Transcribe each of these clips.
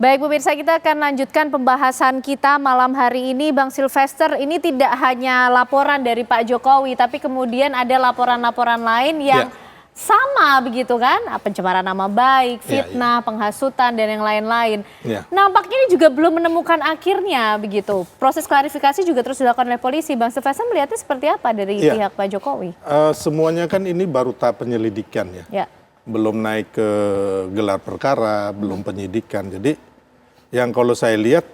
Baik pemirsa, kita akan lanjutkan pembahasan kita malam hari ini. Bang Silvester, ini tidak hanya laporan dari Pak Jokowi, tapi kemudian ada laporan-laporan lain yang sama begitu kan? Pencemaran nama baik, fitnah, penghasutan, dan yang lain-lain. Nampaknya ini juga belum menemukan akhirnya begitu. Proses klarifikasi juga terus dilakukan oleh polisi. Bang Silvester melihatnya seperti apa dari pihak Pak Jokowi? Semuanya kan ini baru tahap penyelidikan ya. Belum naik ke gelar perkara, belum penyidikan. Jadi yang kalau saya lihat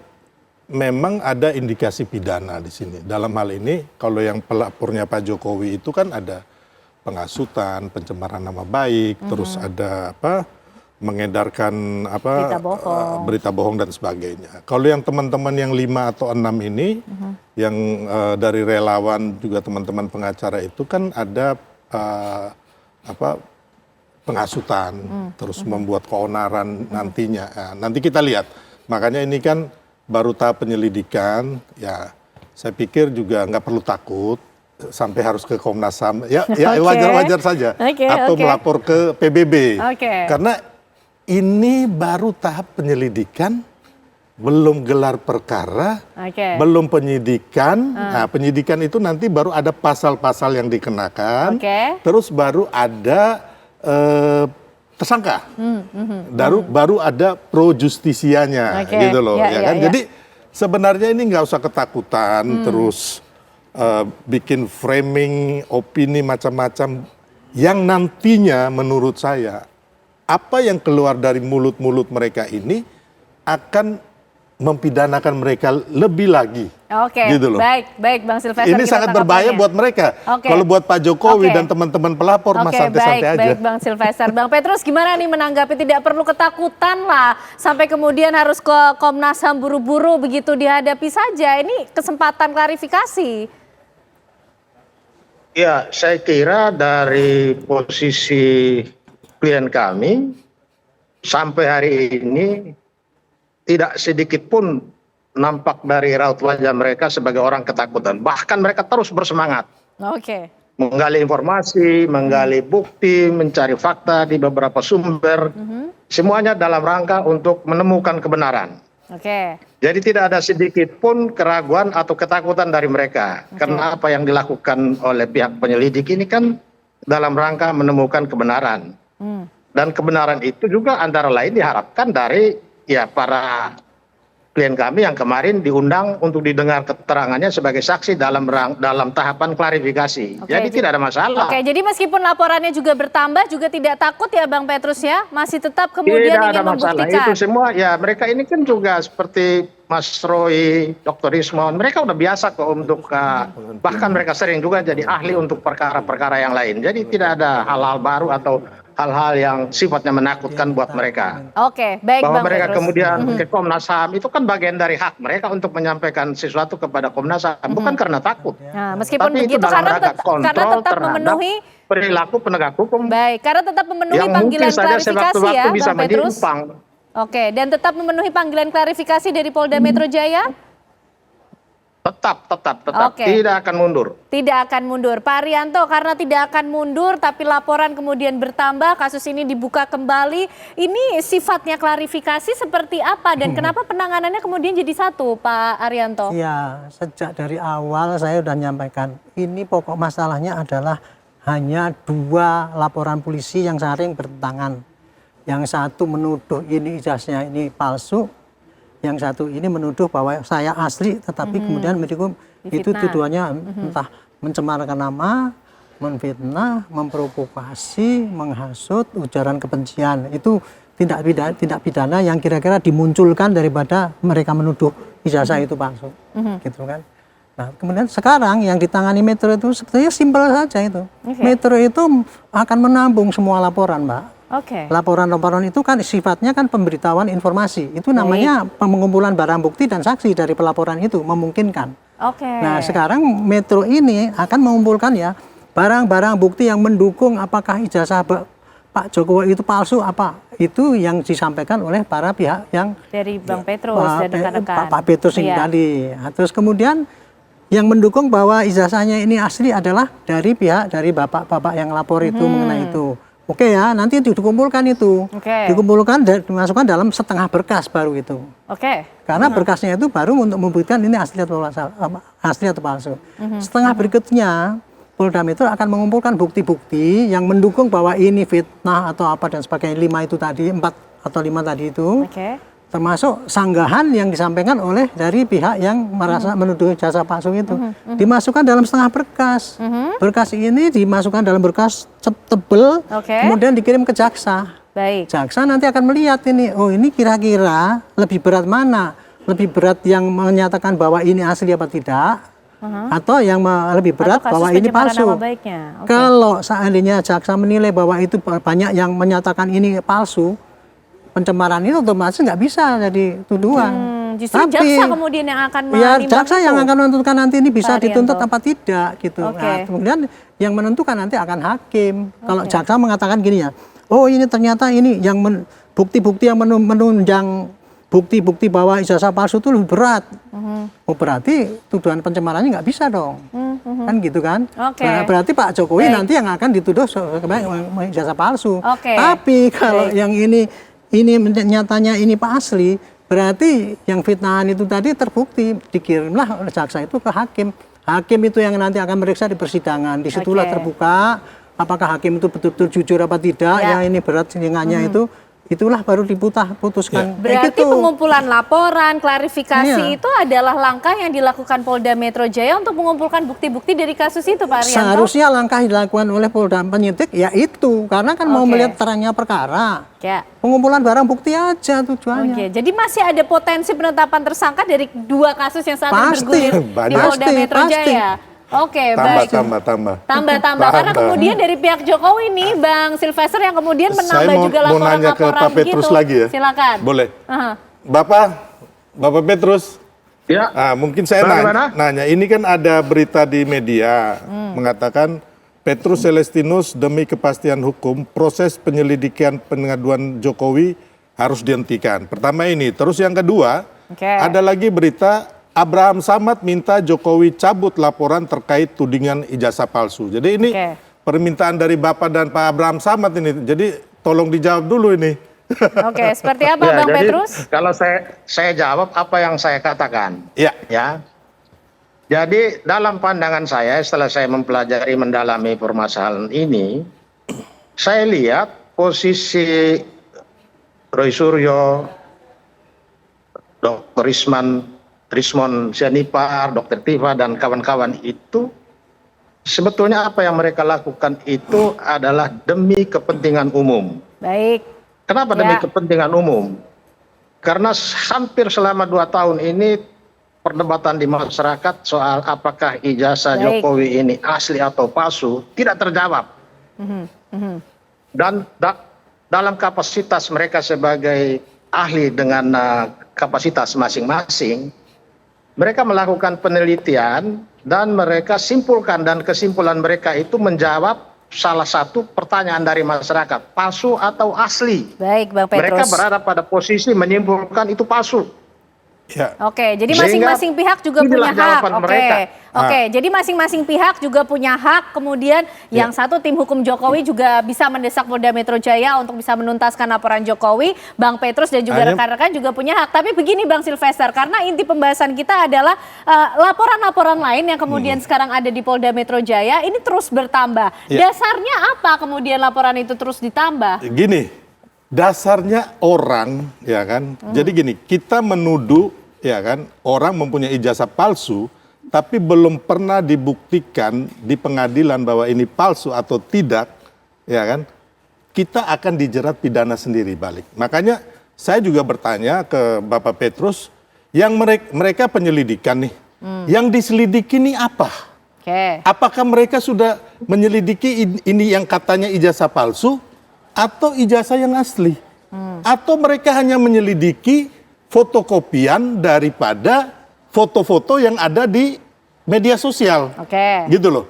memang ada indikasi pidana di sini. Dalam hal ini kalau yang pelapornya Pak Jokowi itu kan ada penghasutan, pencemaran nama baik, terus ada mengedarkan berita bohong dan sebagainya. Kalau yang teman-teman yang 5 atau 6 ini yang dari relawan juga teman-teman pengacara itu kan ada penghasutan, terus membuat keonaran nantinya. Nanti kita lihat. Makanya ini kan baru tahap penyelidikan, ya saya pikir juga nggak perlu takut sampai harus ke Komnas HAM, wajar-wajar saja, atau melapor ke PBB. Karena ini baru tahap penyelidikan, belum gelar perkara, belum penyidikan. Nah, penyidikan itu nanti baru ada pasal-pasal yang dikenakan, terus baru ada tersangka, baru ada pro justisianya, gitu loh, ya kan? Jadi sebenarnya ini nggak usah ketakutan, terus bikin framing opini macam-macam yang nantinya menurut saya apa yang keluar dari mulut-mulut mereka ini akan mempidanakan mereka lebih lagi. Gitu loh. Baik Bang Silvester. Ini sangat berbahaya buat mereka. Kalau buat Pak Jokowi dan teman-teman pelapor mah santai-santai aja. Baik Bang Silvester. Bang Petrus gimana nih menanggapi, tidak perlu ketakutan lah sampai kemudian harus ke Komnas HAM buru-buru begitu, dihadapi saja. Ini kesempatan klarifikasi. Ya, saya kira dari posisi klien kami sampai hari ini tidak sedikit pun nampak dari raut wajah mereka sebagai orang ketakutan. Bahkan mereka terus bersemangat. Menggali informasi, menggali bukti, mencari fakta di beberapa sumber. Semuanya dalam rangka untuk menemukan kebenaran. Jadi tidak ada sedikit pun keraguan atau ketakutan dari mereka. Karena apa yang dilakukan oleh pihak penyelidik ini kan dalam rangka menemukan kebenaran. Dan kebenaran itu juga antara lain diharapkan dari para klien kami yang kemarin diundang untuk didengar keterangannya sebagai saksi dalam tahapan klarifikasi. Jadi tidak ada masalah. Jadi meskipun laporannya juga bertambah juga tidak takut ya Bang Petrus ya? Masih tetap kemudian ingin membuktikan. Itu semua ya, mereka ini kan juga seperti Mas Roy, Dr. Ismon, mereka udah biasa kok untuk bahkan mereka sering juga jadi ahli untuk perkara-perkara yang lain. Jadi tidak ada hal-hal baru atau hal-hal yang sifatnya menakutkan buat mereka. Baik bahwa Bang mereka Petrus kemudian ke Komnas HAM itu kan bagian dari hak mereka untuk menyampaikan sesuatu kepada Komnas HAM, bukan karena takut. Meskipun tapi begitu karena tetap memenuhi perilaku penegak hukum. Baik, karena tetap memenuhi panggilan klarifikasi ya Bang Petrus. Dan tetap memenuhi panggilan klarifikasi dari Polda Metro Jaya. Tetap tidak akan mundur. Tidak akan mundur. Pak Arianto, karena tidak akan mundur tapi laporan kemudian bertambah, kasus ini dibuka kembali. Ini sifatnya klarifikasi seperti apa dan kenapa penanganannya kemudian jadi satu, Pak Arianto? Ya, sejak dari awal saya sudah menyampaikan, ini pokok masalahnya adalah hanya 2 laporan polisi yang saling bertentangan. Yang satu menuduh ini ijazahnya ini palsu, yang satu ini menuduh bahwa saya asli, tetapi kemudian itu tuduhannya entah mencemarkan nama, menfitnah, memprovokasi, menghasut, ujaran kebencian. Itu tindak pidana yang kira-kira dimunculkan daripada mereka menuduh ijazah itu palsu, gitu kan. Nah, kemudian sekarang yang ditangani Metro itu sebetulnya simpel saja itu. Metro itu akan menampung semua laporan, Mbak. Laporan-laporan itu kan sifatnya kan pemberitahuan informasi. Itu namanya pengumpulan barang bukti dan saksi dari pelaporan itu memungkinkan. Nah, sekarang Metro ini akan mengumpulkan ya barang-barang bukti yang mendukung apakah ijazah Pak Jokowi itu palsu apa. Itu yang disampaikan oleh para pihak yang dari Bang Petrus dan rekan-rekan. Pak Petrus ini tadi. Terus kemudian yang mendukung bahwa ijazahnya ini asli adalah dari pihak dari bapak-bapak yang lapor itu mengenai itu. Oke ya, nanti dikumpulkan itu. Dikumpulkan dan dimasukkan dalam setengah berkas baru itu. Karena berkasnya itu baru untuk membuktikan ini asli atau palsu. Setengah berikutnya, Polda Metro akan mengumpulkan bukti-bukti yang mendukung bahwa ini fitnah atau apa dan sebagainya, 5 itu tadi, 4 atau 5 tadi itu. Termasuk sanggahan yang disampaikan oleh dari pihak yang merasa menuduh jasa palsu itu. Dimasukkan dalam setengah berkas. Berkas ini dimasukkan dalam berkas tebel, kemudian dikirim ke jaksa. Jaksa nanti akan melihat ini, oh ini kira-kira lebih berat mana? Lebih berat yang menyatakan bahwa ini asli apa tidak? Atau yang lebih berat bahwa ini palsu. Kalau seandainya jaksa menilai bahwa itu banyak yang menyatakan ini palsu, pencemaran ini otomatis nggak bisa jadi tuduhan. Justru jaksa kemudian yang akan jaksa yang akan menentukan nanti ini bisa dituntut apa tidak gitu. Nah, kemudian yang menentukan nanti akan hakim. Kalau jaksa mengatakan gini ya, oh ini ternyata ini yang bukti-bukti yang menunjang bukti-bukti bahwa ijazah palsu itu lebih berat. Oh berarti tuduhan pencemarannya nggak bisa dong. Kan gitu kan. Berarti Pak Jokowi nanti yang akan dituduh sebagai ijazah palsu. Tapi kalau yang ini nyatanya ini asli, berarti yang fitnahan itu tadi terbukti, dikirimlah oleh jaksa itu ke hakim. Hakim itu yang nanti akan meriksa di persidangan. Disitulah terbuka apakah hakim itu betul-betul jujur apa tidak, ya ini berat sindingannya itulah baru putuskan. Berarti pengumpulan laporan, klarifikasi itu adalah langkah yang dilakukan Polda Metro Jaya untuk mengumpulkan bukti-bukti dari kasus itu, Pak Arianto? Seharusnya langkah dilakukan oleh Polda penyidik ya itu, karena kan mau melihat terangnya perkara. Pengumpulan barang bukti aja tujuannya. Jadi masih ada potensi penetapan tersangka dari 2 kasus yang saat ini bergulir di Polda Metro Jaya. Baik. Tambah. Karena kemudian dari pihak Jokowi nih, Bang Sylvester yang kemudian menambah juga laporan-laporan Petrus gitu. lagi ya. Silakan. Boleh. Bapak Petrus. Ya. Nah, mungkin saya nanya, ini kan ada berita di media mengatakan Petrus Celestinus demi kepastian hukum proses penyelidikan pengaduan Jokowi harus dihentikan. Pertama ini, terus yang kedua ada lagi berita Abraham Samad minta Jokowi cabut laporan terkait tudingan ijazah palsu. Jadi ini permintaan dari Bapak dan Pak Abraham Samad ini. Jadi tolong dijawab dulu ini. Seperti apa Bang Petrus? Kalau saya jawab apa yang saya katakan. Ya. Jadi dalam pandangan saya setelah saya mempelajari mendalami permasalahan ini, saya lihat posisi Roy Suryo, Dr. Rismon Sianipar, Dr. Tifa dan kawan-kawan itu sebetulnya apa yang mereka lakukan itu adalah demi kepentingan umum. Kenapa demi kepentingan umum? Karena hampir selama 2 tahun ini perdebatan di masyarakat soal apakah ijazah Jokowi ini asli atau palsu tidak terjawab. Dan dalam kapasitas mereka sebagai ahli dengan kapasitas masing-masing, mereka melakukan penelitian dan mereka simpulkan, dan kesimpulan mereka itu menjawab salah satu pertanyaan dari masyarakat, palsu atau asli. Baik, Bang Petrus. Mereka berada pada posisi menyimpulkan itu palsu. Jadi masing-masing pihak juga punya hak. Jadi masing-masing pihak juga punya hak. Kemudian yang satu tim hukum Jokowi juga bisa mendesak Polda Metro Jaya untuk bisa menuntaskan laporan Jokowi. Bang Petrus dan juga rekan-rekan juga punya hak. Tapi begini Bang Sylvester, karena inti pembahasan kita adalah laporan-laporan lain yang kemudian sekarang ada di Polda Metro Jaya ini terus bertambah. Dasarnya apa kemudian laporan itu terus ditambah? Gini, dasarnya orang, ya kan. Jadi gini, kita menuduh, ya kan, orang mempunyai ijazah palsu, tapi belum pernah dibuktikan di pengadilan bahwa ini palsu atau tidak, ya kan, kita akan dijerat pidana sendiri balik. Makanya saya juga bertanya ke Bapak Petrus, yang mereka penyelidikan nih, yang diselidiki ini apa? Apakah mereka sudah menyelidiki ini yang katanya ijazah palsu atau ijazah yang asli? Atau mereka hanya menyelidiki fotokopian daripada foto-foto yang ada di media sosial. Gitu loh.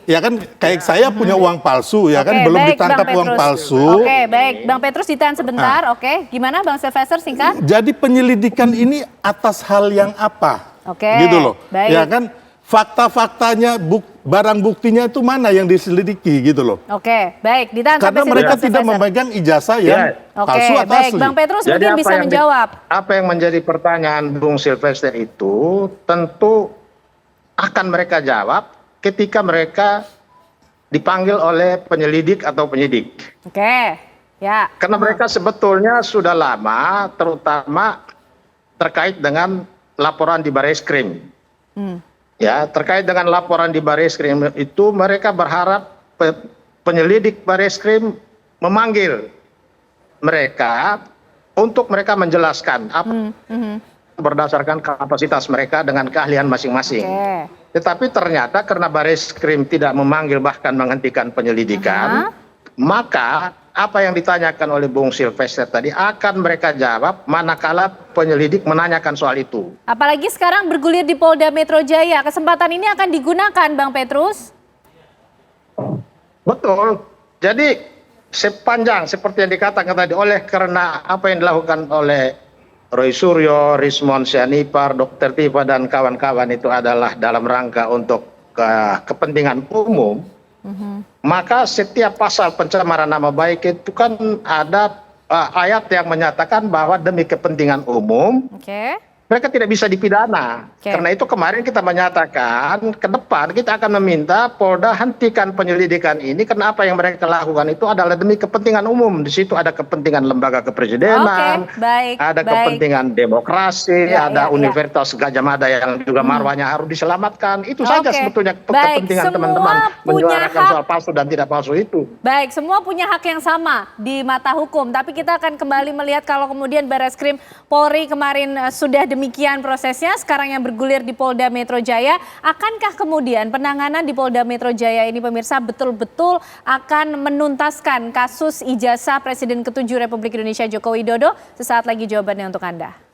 Ya kan, kayak saya punya uang palsu, ya kan, belum ditangkap uang palsu. Baik. Bang Petrus ditahan sebentar. Gimana Bang Sylvester, singkat? Jadi penyelidikan ini atas hal yang apa? Gitu loh. Ya kan, fakta-faktanya, barang buktinya itu mana yang diselidiki gitu loh. Oke, baik. Ditahan Karena sampai mereka situ, tidak Profesor. memegang ijazah yang palsu atau baik. asli. Bang Petrus Jadi mungkin bisa menjawab. Apa yang menjadi pertanyaan Bung Silvester itu tentu akan mereka jawab ketika mereka dipanggil oleh penyelidik atau penyidik. Oke, ya. Karena mereka sebetulnya sudah lama, terutama terkait dengan laporan di Barreskrim. Ya, terkait dengan laporan di Barreskrim itu mereka berharap penyelidik Barreskrim memanggil mereka untuk mereka menjelaskan apa berdasarkan kapasitas mereka dengan keahlian masing-masing. Tetapi ternyata karena Barreskrim tidak memanggil bahkan menghentikan penyelidikan, maka apa yang ditanyakan oleh Bung Silvester tadi akan mereka jawab manakala penyelidik menanyakan soal itu. Apalagi sekarang bergulir di Polda Metro Jaya, kesempatan ini akan digunakan Bang Petrus? Betul. Jadi sepanjang seperti yang dikatakan tadi karena apa yang dilakukan oleh Roy Suryo, Rismond Sianipar, Dr. Tifa dan kawan-kawan itu adalah dalam rangka untuk kepentingan umum, maka setiap pasal pencemaran nama baik itu kan ada ayat yang menyatakan bahwa demi kepentingan umum mereka tidak bisa dipidana. Karena itu kemarin kita menyatakan ke depan kita akan meminta Polda hentikan penyelidikan ini karena apa yang mereka lakukan itu adalah demi kepentingan umum. Di situ ada kepentingan lembaga kepresidenan, ada kepentingan demokrasi, ada Universitas Gadjah Mada yang juga marwahnya harus diselamatkan. Itu saja sebetulnya kepentingan teman-teman menyuarakan soal palsu dan tidak palsu itu. Baik, semua punya hak yang sama di mata hukum. Tapi kita akan kembali melihat kalau kemudian Barreskrim Polri kemarin sudah demikian prosesnya, sekarang yang bergulir di Polda Metro Jaya, akankah kemudian penanganan di Polda Metro Jaya ini pemirsa betul-betul akan menuntaskan kasus ijazah Presiden ke-7 Republik Indonesia Joko Widodo? Sesaat lagi jawabannya untuk Anda.